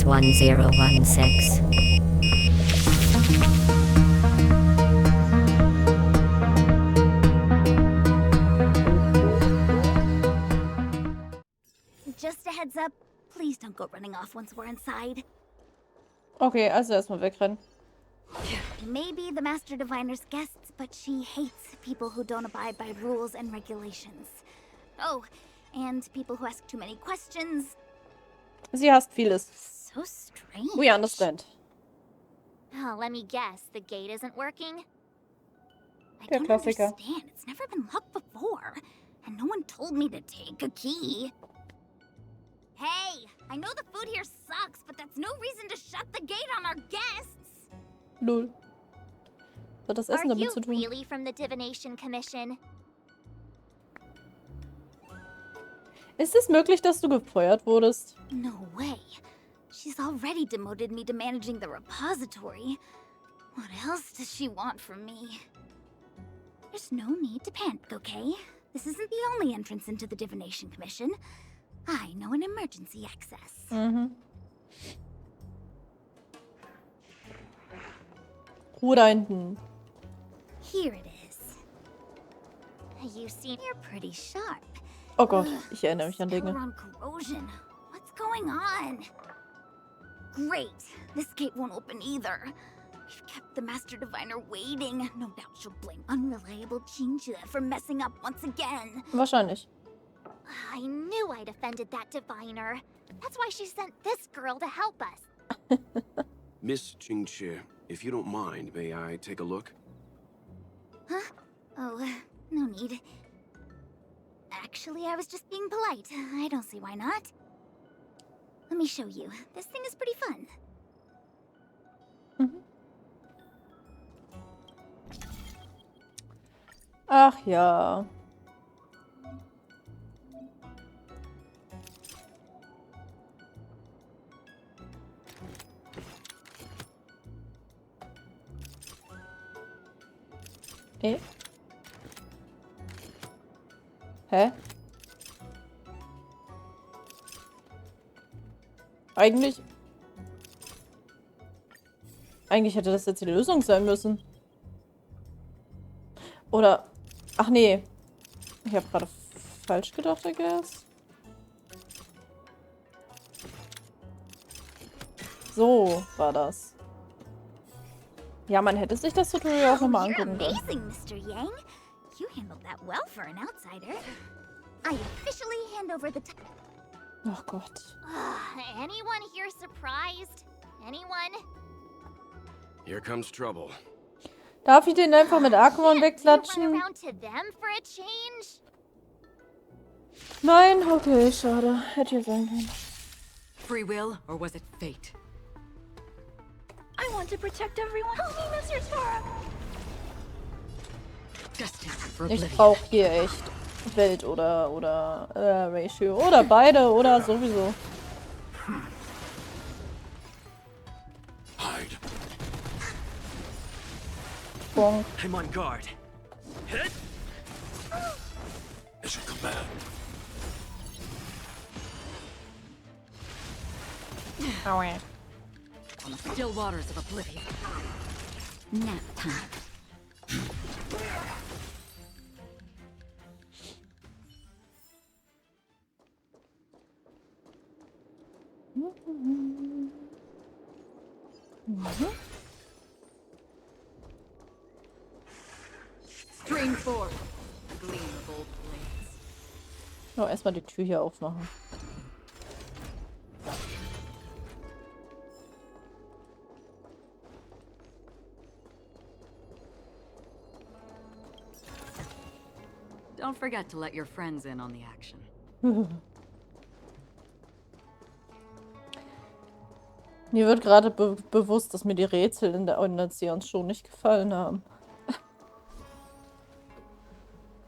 61016. Just a heads up, please don't go running off once we're inside. Okay, also erstmal wegrennen. Maybe the Master Diviner's guests, but she hates people who don't abide by rules and regulations. Oh, and people who ask too many questions. Sie hasst vieles. So strange. We understand. Oh, let me guess, the gate isn't working? I Der don't Klassiker. understand. It's never been locked before, and no one told me to take a key. Hey, I know the food here sucks, but that's no reason to shut the gate on our guests. Lol. Hat das Essen Are damit you zu tun? really from the Divination Commission? Ist es möglich, dass du gefeuert wurdest? No way. She's already demoted me to managing the repository. What else does she want from me? There's no need to panic, okay? This isn't the only entrance into the Divination Commission. I know an emergency access. Mhm. Ruhe da hinten. Here it is. You seem you're pretty sharp. Oh Gott, ich erinnere mich an Dinge. Still on corrosion. What's going on? Great. This gate won't open either. We've kept the Master Diviner waiting. No doubt she'll blame unreliable Xianzhou for messing up once again. Wahrscheinlich. I knew I'd offended that diviner. That's why she sent this girl to help us. Miss Xianzhou, if you don't mind, may I take a look? Huh? Oh, no need. Actually, I was just being polite. I don't see why not. Let me show you. This thing is pretty fun. Mhm. Ach ja. Hä? Eigentlich hätte das jetzt die Lösung sein müssen. Oder... Ach nee. Ich habe gerade falsch gedacht, I guess. So war das. Ja, man hätte sich das Tutorial auch nochmal You're angucken können. amazing, Mr. Yang. You handled that well for an outsider. I officially hand over the Ach Gott. Anyone here surprised? Anyone? Here comes trouble. Darf ich den einfach mit Aquamon Can't we run wegklatschen? around to them for a change? Nein? Okay, schade. Hätte ja sein können. Free will, or was it fate? I want to protect everyone. Help me, Mr. Tara. Destined for Ich oblivion. brauche hier echt Welt oder Ratio. Oder beide oder sowieso. Hide. Bonk. I'm on guard. Hit! As you command. Aua. On the still waters of oblivion. Nap time. Stream forth. A gleam of old blades. Oh, erstmal die Tür hier aufmachen. Don't forget to let your friends in on the action. Mir wird gerade bewusst, dass mir die Rätsel in der Xianzhou nicht gefallen haben.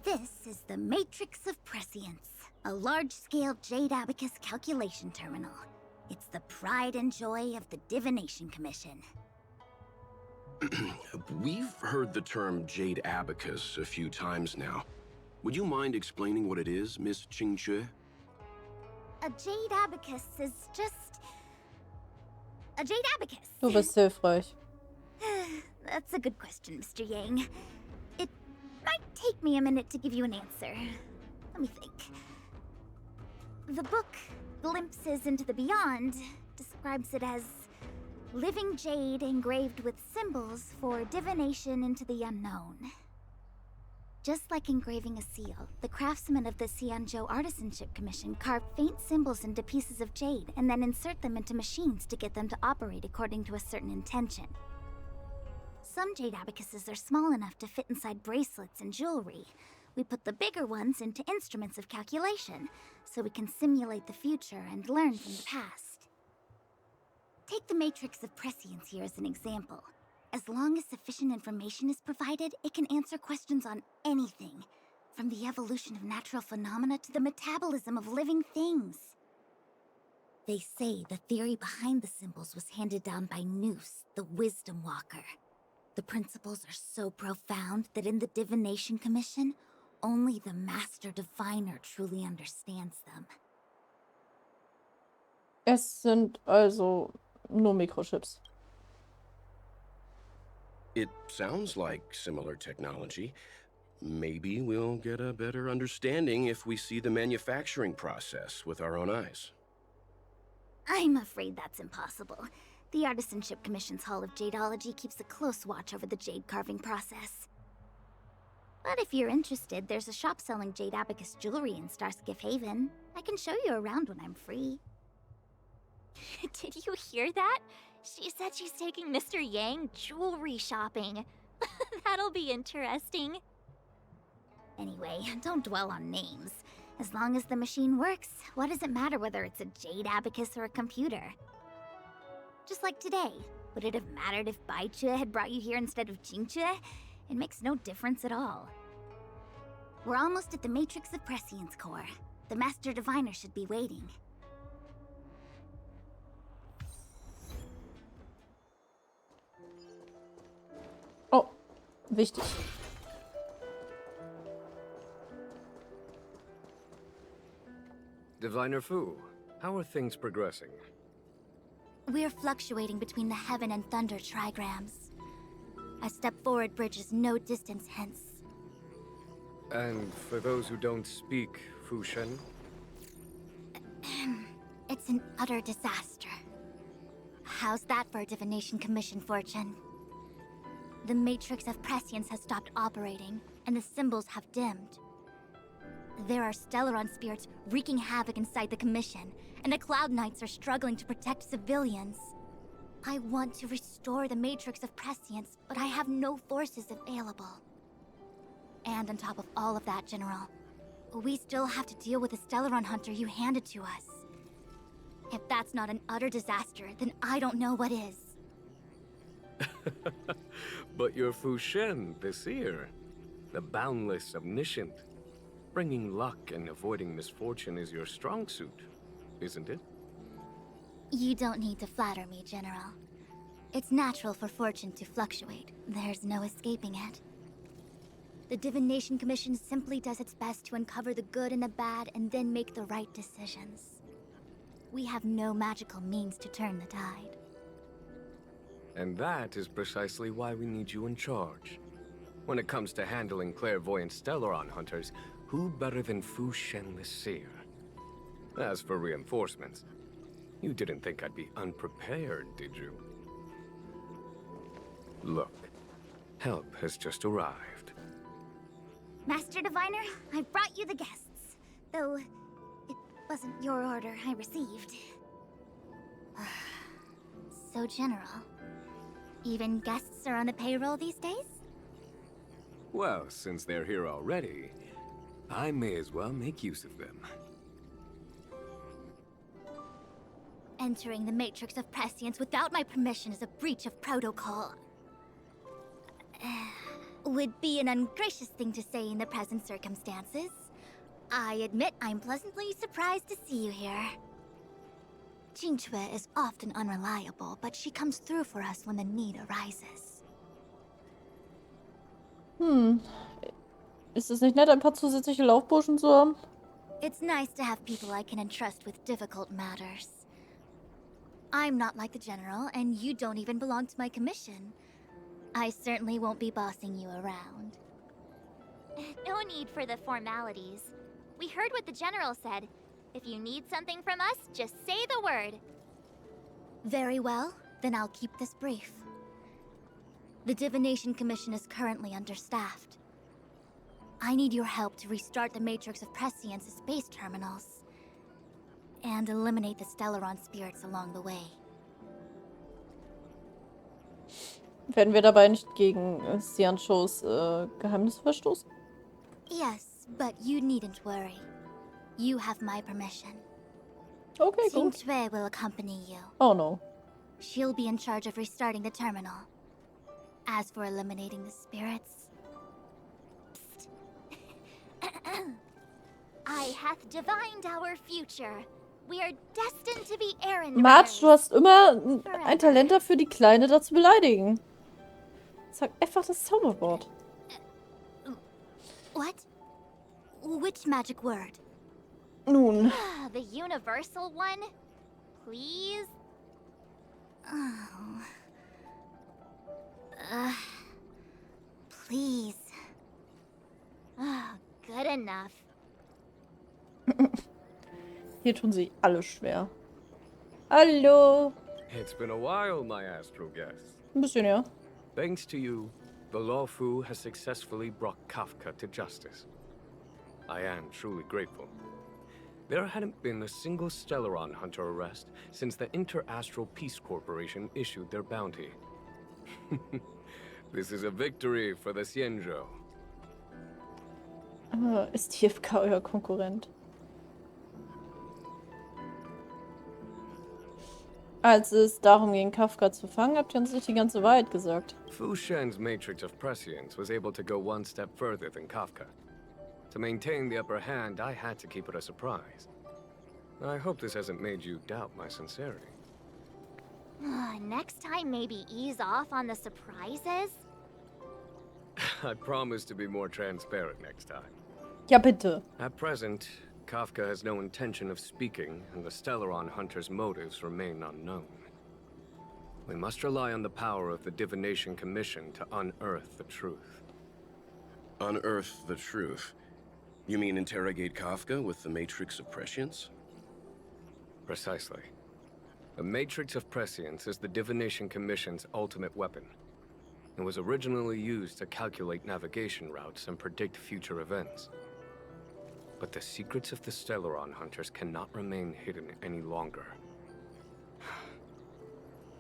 This is the Matrix of Prescience, a large-scale Jade Abacus calculation terminal. It's the pride and joy of the Divination Commission. We've heard the term Jade Abacus a few times now. Would you mind explaining what it is, Miss Xianzhou? A Jade Abacus is just A jade abacus. Du bist hilfreich. That's a good question, Mr. Yang. It might take me a minute to give you an answer. Let me think. The book, Glimpses into the Beyond, describes it as living jade engraved with symbols for divination into the unknown. Just like engraving a seal, the craftsmen of the Xianzhou Artisanship Commission carve faint symbols into pieces of jade and then insert them into machines to get them to operate according to a certain intention. Some jade abacuses are small enough to fit inside bracelets and jewelry. We put the bigger ones into instruments of calculation, so we can simulate the future and learn from the past. Take the matrix of prescience here as an example. As long as sufficient information is provided, it can answer questions on anything, from the evolution of natural phenomena to the metabolism of living things. They say the theory behind the symbols was handed down by Noose, the Wisdom Walker. The principles are so profound that in the Divination Commission, only the Master Diviner truly understands them. Es sind also nur Mikrochips. It sounds like similar technology. Maybe we'll get a better understanding if we see the manufacturing process with our own eyes. I'm afraid that's impossible. The Artisanship Commission's Hall of Jadeology keeps a close watch over the jade carving process. But if you're interested, there's a shop selling jade abacus jewelry in Starskiff Haven. I can show you around when I'm free. Did you hear that? She said she's taking Mr. Yang jewelry shopping. That'll be interesting. Anyway, don't dwell on names. As long as the machine works, what does it matter whether it's a jade abacus or a computer? Just like today, would it have mattered if Baichue had brought you here instead of Qingchue? It makes no difference at all. We're almost at the Matrix of Prescience Core. The Master Diviner should be waiting. Oh, wichtig. Diviner Fu, how are things progressing? We're fluctuating between the heaven and thunder trigrams. A step forward bridges no distance hence. And for those who don't speak Fushen? It's an utter disaster. How's that for a Divination Commission fortune? The Matrix of Prescience has stopped operating, and the symbols have dimmed. There are Stellaron spirits wreaking havoc inside the Commission, and the Cloud Knights are struggling to protect civilians. I want to restore the Matrix of Prescience, but I have no forces available. And on top of all of that, General, we still have to deal with the Stellaron hunter you handed to us. If that's not an utter disaster, then I don't know what is. But you're Fushen, the seer. The boundless, omniscient. Bringing luck and avoiding misfortune is your strong suit, isn't it? You don't need to flatter me, General. It's natural for fortune to fluctuate. There's no escaping it. The Divination Commission simply does its best to uncover the good and the bad and then make the right decisions. We have no magical means to turn the tide. And that is precisely why we need you in charge. When it comes to handling clairvoyant Stellaron hunters, who better than Fushen the Seer? As for reinforcements, you didn't think I'd be unprepared, did you? Look, help has just arrived. Master Diviner, I've brought you the guests. Though, it wasn't your order I received. So, General, even guests are on the payroll these days? Well, since they're here already, I may as well make use of them. Entering the Matrix of Prescience without my permission is a breach of protocol. Would be an ungracious thing to say in the present circumstances. I admit I'm pleasantly surprised to see you here. Qingchue is often unreliable, but she comes through for us when the need arises. Ist es nicht nett, ein paar zusätzliche Laufburschen zu haben? It's nice to have people I can entrust with difficult matters. I'm not like the General, and you don't even belong to my commission. I certainly won't be bossing you around. No need for the formalities. We heard what the General said. If you need something from us, just say the word. Very well, then I'll keep this brief. The Divination Commission is currently understaffed. I need your help to restart the Matrix of Prescience's space terminals and eliminate the Stellaron spirits along the way. Werden wir dabei nicht gegen Xianzhous Geheimnis verstoßen? Yes, but you needn't worry. You have my permission. Okay, gut. Xianzhou will accompany you. Oh no. She'll be in charge of restarting the terminal. As for eliminating the spirits... I hath divined our future. We are destined to be errand Marge, du hast immer Forever. ein Talent dafür, die Kleine da zu beleidigen. Sag einfach das Zauberwort. What? Which magic word? Nun. The universal one? Please? Oh. Please. Good enough. Hier tun sie alle schwer. Hallo. It's been a while, my astral guest. Ein bisschen, ja. Thanks to you, the Lawfu has successfully brought Kafka to justice. I am truly grateful. There hadn't been a single Stellaron hunter arrest since the Inter-Astral Peace Corporation issued their bounty. This is a victory for the Xianzhou. Ist TFK euer Konkurrent? Als es darum ging, Kafka zu fangen, habt ihr uns nicht die ganze Wahrheit gesagt. Fu Shen's matrix of prescience was able to go one step further than Kafka. To maintain the upper hand, I had to keep it a surprise. I hope this hasn't made you doubt my sincerity. Next time, maybe ease off on the surprises? I promise to be more transparent next time. Ja, bitte. At present, Kafka has no intention of speaking, and the Stellaron hunter's motives remain unknown. We must rely on the power of the Divination Commission to unearth the truth. Unearth the truth? You mean interrogate Kafka with the Matrix of Prescience? Precisely. The Matrix of Prescience is the Divination Commission's ultimate weapon. It was originally used to calculate navigation routes and predict future events. But the secrets of the Stellaron hunters cannot remain hidden any longer.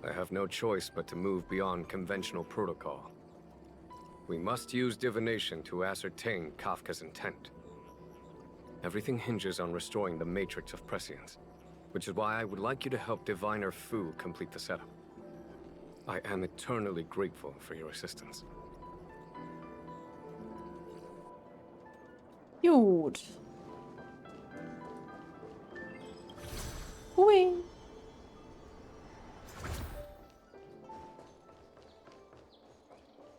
I have no choice but to move beyond conventional protocol. We must use divination to ascertain Kafka's intent. Everything hinges on restoring the Matrix of Prescience, which is why I would like you to help Diviner Fu complete the setup. I am eternally grateful for your assistance. Gut. Hui.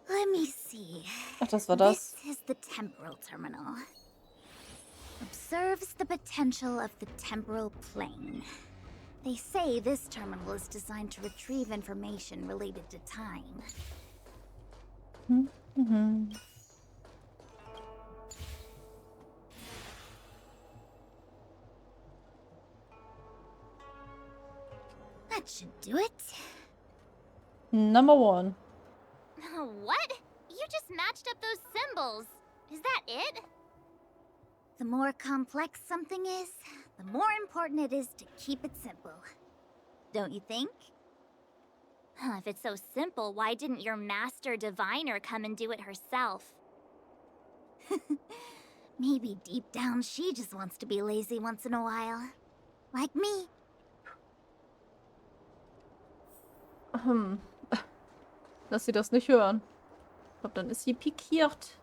Let me see. Ach, das war das. This is the temporal terminal. Observes the potential of the temporal plane. They say this terminal is designed to retrieve information related to time. That should do it. Number 1. What? You just matched up those symbols. Is that it? The more complex something is, the more important it is to keep it simple. Don't you think? If it's so simple, why didn't your master diviner come and do it herself? Maybe deep down she just wants to be lazy once in a while. Like me. Lass sie das nicht hören. Ich glaube, dann ist sie pikiert.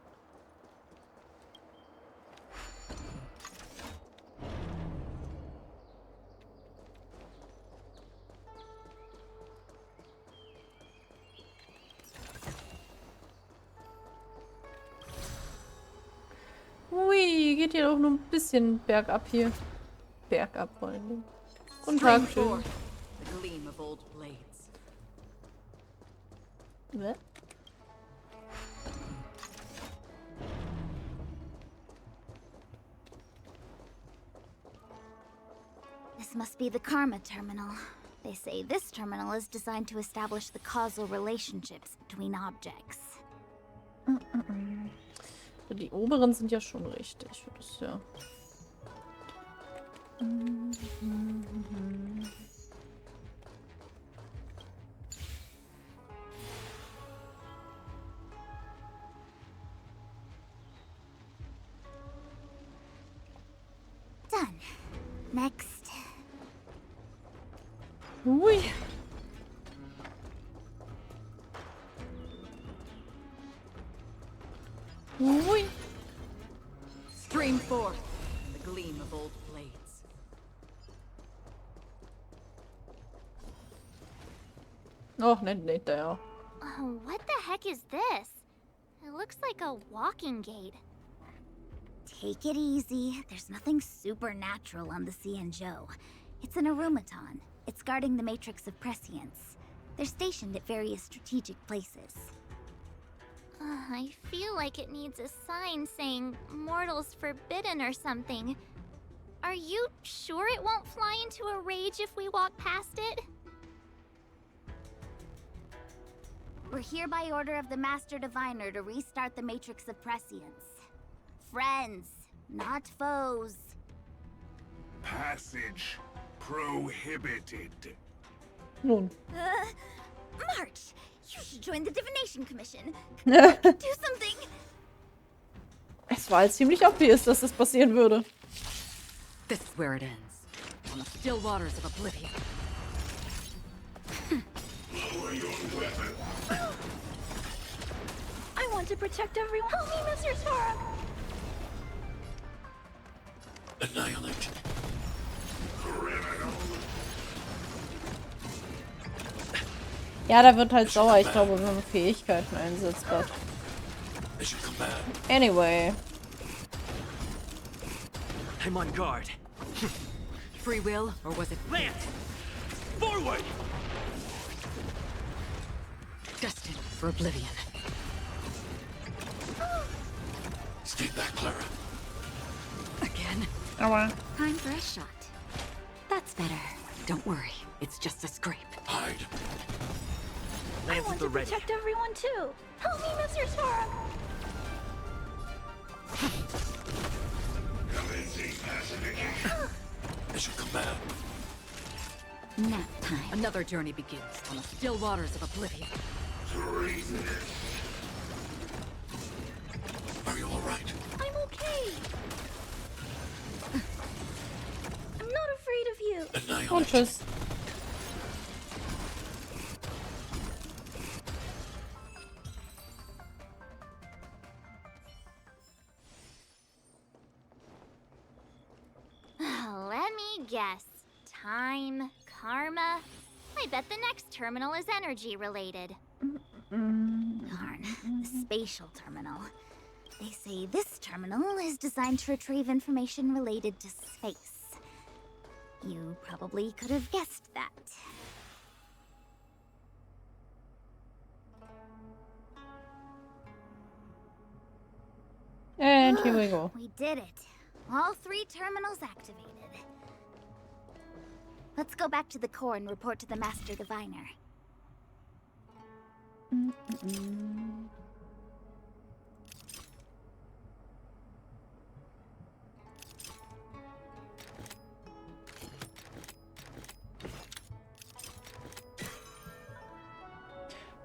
Ui, geht hier doch nur ein bisschen bergab hier. Bergab vor allem. Guten Tag, schön. The gleam of old Ne? This must be the Karma Terminal. They say this terminal is designed to establish the causal relationships between objects. Die oberen sind ja schon richtig. Das ist ja. Done. Next. Ui. Ui. Stream forth the gleam of old blades. Oh, nicht der. What the heck is this? It looks like a walking gate. Take it easy. There's nothing supernatural on the Xianzhou. It's an aromaton. It's guarding the matrix of prescience. They're stationed at various strategic places. I feel like it needs a sign saying mortals forbidden or something. Are you sure it won't fly into a rage if we walk past it? We're here by order of the Master Diviner to restart the matrix of prescience. Friends, not foes. Passage prohibited. Nun. March, you should join the Divination Commission. Es Do something. war halt ziemlich obvious, dass das passieren würde. This is where it ends. On the still waters of oblivion. Lower your weapon. I want to protect everyone. Help me, Mr. Sora. Annihilate. Criminal. Ja, da wird halt sauer, ich glaube, wenn man Fähigkeiten einsetzt. But anyway. I'm on guard. Free will, or was it Lance! Forward! destined for oblivion? Stay back, Clara. Again? Aber Time for a shot. That's better. Don't worry, it's just a scrape. Hide. Lance at the ready. everyone too. Help me, Mr. Sora. Commencing pacification. Mission command. Nap time. Another journey begins on the still waters of oblivion. Treasonous. Are you all right? I'm okay. I'm not afraid of you. und Annihilate. tschüss. Let me guess. Time, karma. I bet the next terminal is energy related. Darn, the spatial terminal. They say this terminal is designed to retrieve information related to space. You probably could have guessed that. And here we go. We did it. All 3 terminals activated. Let's go back to the core and report to the Master Diviner.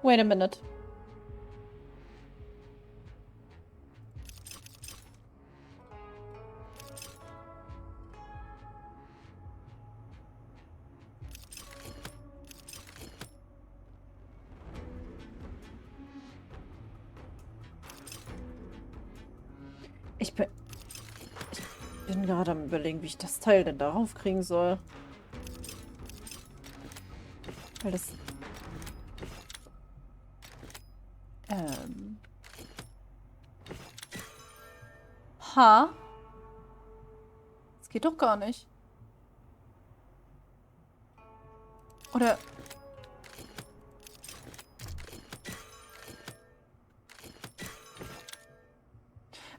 Wait a minute. Ich bin gerade am Überlegen, wie ich das Teil denn darauf kriegen soll. Weil das... Ha? Das geht doch gar nicht. Oder...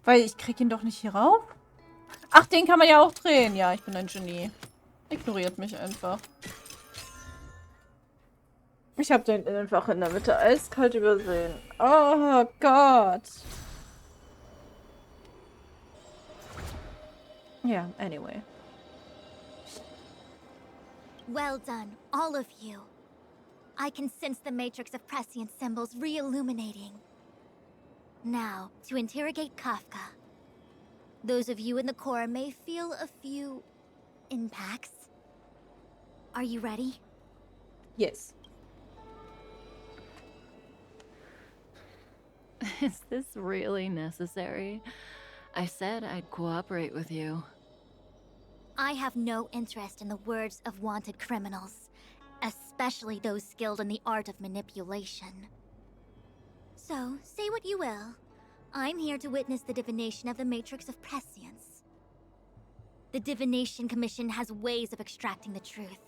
Weil ich krieg ihn doch nicht hier rauf. Ach, den kann man ja auch drehen. Ja, ich bin ein Genie. Ignoriert mich einfach. Ich habe den einfach in der Mitte eiskalt übersehen. Oh Gott. Ja, anyway. Well done, all of you. I can sense the matrix of prescient symbols re-illuminating. Now, to interrogate Kafka. Those of you in the core may feel a few impacts. Are you ready? Yes. Is this really necessary? I said I'd cooperate with you. I have no interest in the words of wanted criminals, especially those skilled in the art of manipulation. So, say what you will. I'm here to witness the divination of the Matrix of Prescience. The Divination Commission has ways of extracting the truth,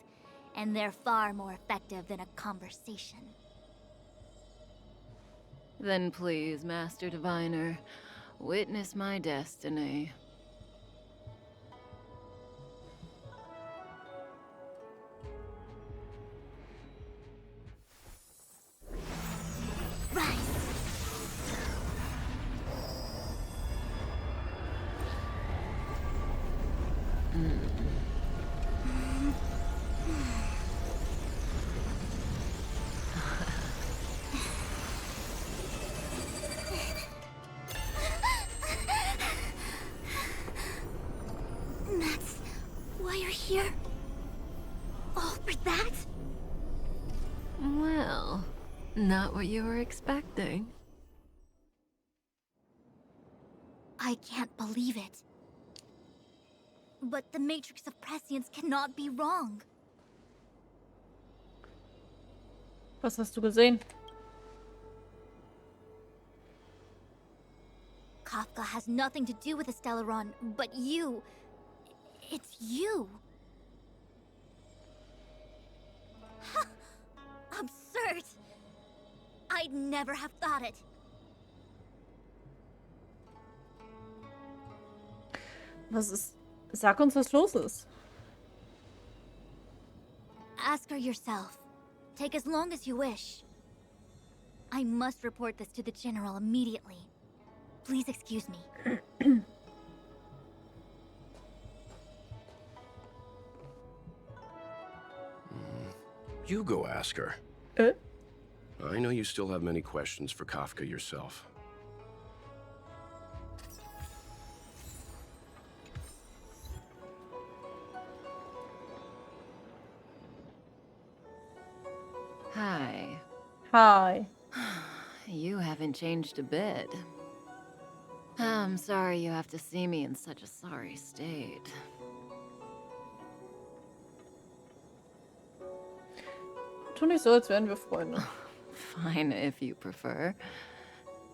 and they're far more effective than a conversation. Then please, Master Diviner, witness my destiny. That's why you're here? All for that? Well, not what you were expecting. I can't believe it. But the Matrix of Prescience cannot be wrong. Was hast du gesehen? Kafka has nothing to do with the Stellaron, but you... It's you. Absurd. I'd never have thought it. Was ist... Sag uns, was los ist. Ask her yourself. Take as long as you wish. I must report this to the General immediately. Please excuse me. You go ask her. I know you still have many questions for Kafka yourself. Hi. Hi. You haven't changed a bit. I'm sorry you have to see me in such a sorry state. Tu nicht so, als wären wir Freunde. Fine if you prefer.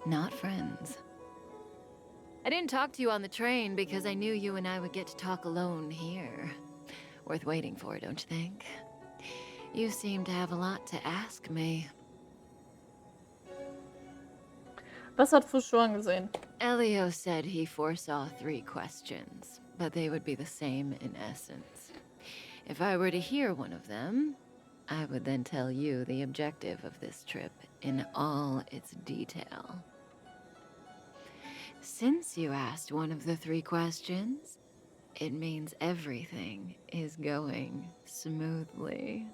Not friends. I didn't talk to you on the train because I knew you and I would get to talk alone here. Worth waiting for, don't you think? You seem to have a lot to ask me. Was hat Fushuan gesehen? Elio said he foresaw 3 questions, but they would be the same in essence. If I were to hear one of them, I would then tell you the objective of this trip in all its detail. Since you asked one of the 3 questions, it means everything is going smoothly.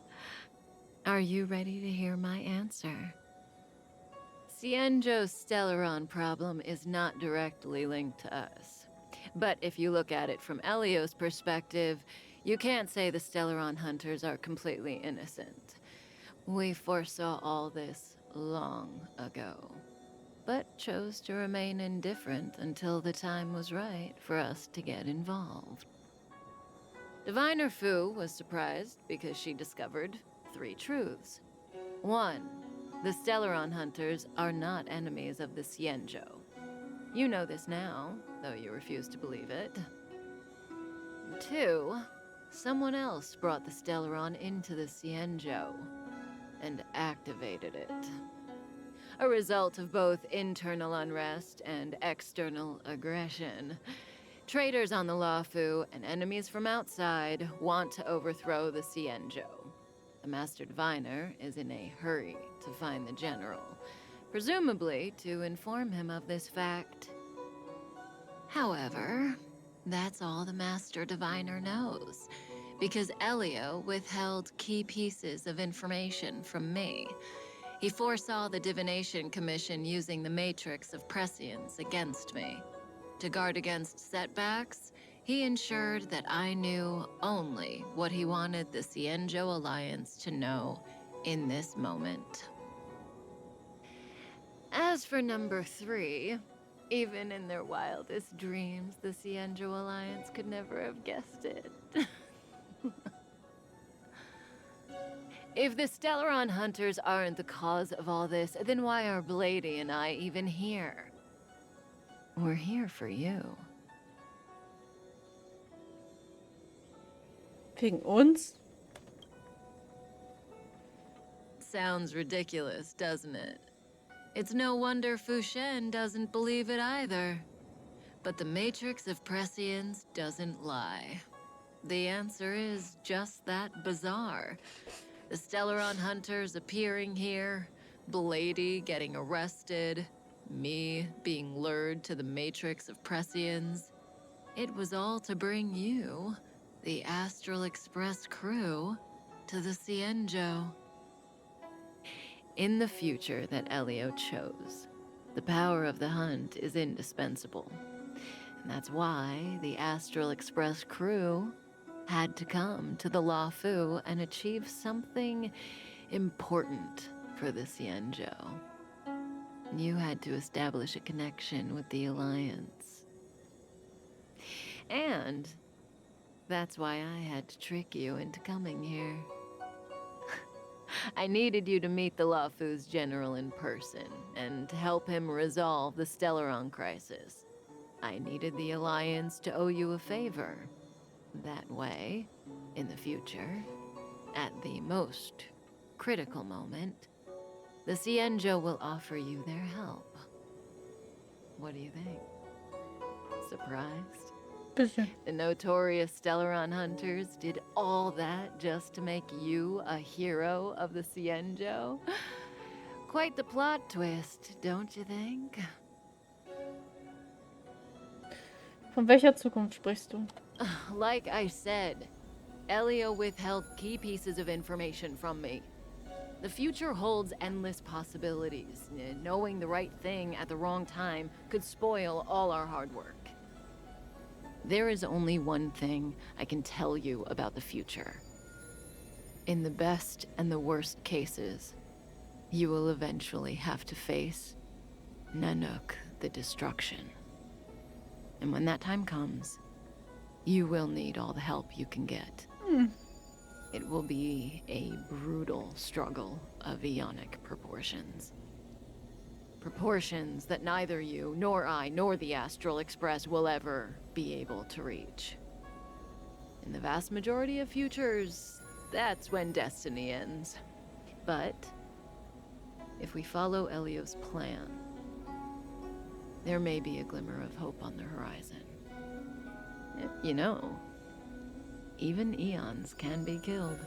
Are you ready to hear my answer? Xianzhou's Stellaron problem is not directly linked to us. But if you look at it from Elio's perspective, you can't say the Stellaron hunters are completely innocent. We foresaw all this long ago, but chose to remain indifferent until the time was right for us to get involved. Diviner Fu was surprised because she discovered 3 truths. 1. The Stellaron hunters are not enemies of the Xianzhou. You know this now, though you refuse to believe it. 2. Someone else brought the Stellaron into the Xianzhou and activated it. a result of both internal unrest and external aggression. Traitors on the Luofu and enemies from outside want to overthrow the Xianzhou. The Master Diviner is in a hurry to find the general, presumably to inform him of this fact. However, that's all the Master Diviner knows, because Elio withheld key pieces of information from me. He foresaw the Divination Commission using the matrix of prescience against me. To guard against setbacks, he ensured that I knew only what he wanted the Xianzhou Alliance to know in this moment. As for number 3, even in their wildest dreams, the Xianzhou Alliance could never have guessed it. If the Stellaron hunters aren't the cause of all this, then why are Blady and I even here? We're here for you. Wegen uns? Sounds ridiculous, doesn't it? It's no wonder Fu Shen doesn't believe it either. But the matrix of prescience doesn't lie. The answer is just that bizarre. The Stellaron hunters appearing here, Blady getting arrested, me being lured to the matrix of prescience. It was all to bring you, the Astral Express crew, to the Xianzhou. In the future that Elio chose, the power of the hunt is indispensable. And that's why the Astral Express crew had to come to the Luofu and achieve something important for the Xianzhou. You had to establish a connection with the Alliance. And that's why I had to trick you into coming here. I needed you to meet the Luofu's general in person and to help him resolve the Stellaron crisis. I needed the Alliance to owe you a favor. That way, in the future, at the most critical moment, the Xianzhou will offer you their help. What do you think? Surprised? Bisschen. The notorious Stellaron hunters did all that just to make you a hero of the Xianzhou? Quite the plot twist, don't you think? Von welcher Zukunft sprichst du? Like I said, Elio withheld key pieces of information from me. The future holds endless possibilities. Knowing the right thing at the wrong time could spoil all our hard work. There is only one thing I can tell you about the future. In the best and the worst cases, you will eventually have to face Nanook the Destruction. And when that time comes, you will need all the help you can get. It will be a brutal struggle of Aeonic proportions. Proportions that neither you, nor I, nor the Astral Express will ever be able to reach. In the vast majority of futures, that's when destiny ends. But if we follow Elio's plan, there may be a glimmer of hope on the horizon. You know, even eons can be killed.